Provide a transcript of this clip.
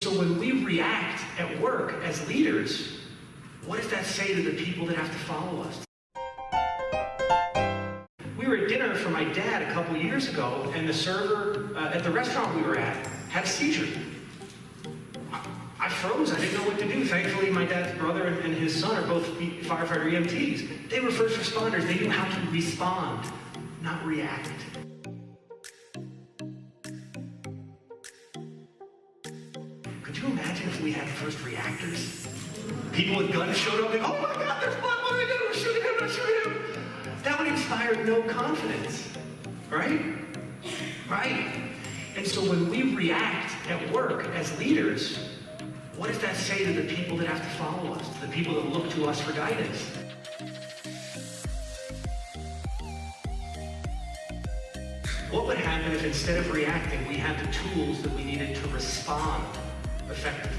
so when we react at work as leaders, what does that say to the people that have to follow us? We were at dinner for my dad a couple years ago, and the server at the restaurant we were at had a seizure. I froze. I didn't know what to do. Thankfully, my dad's brother and his son are both firefighter EMTs. They were first responders. They knew how to respond, not react. Could you imagine if we had first reactors? People with guns showed up and, oh my God, there's blood, what do I do? I'm shooting him, I'm shooting him. That would inspire no confidence, right? Right. And so when we react at work as leaders, what does that say to the people that have to follow us, to the people that look to us for guidance? What would happen if instead of reacting, we had the tools that we needed to respond effectively?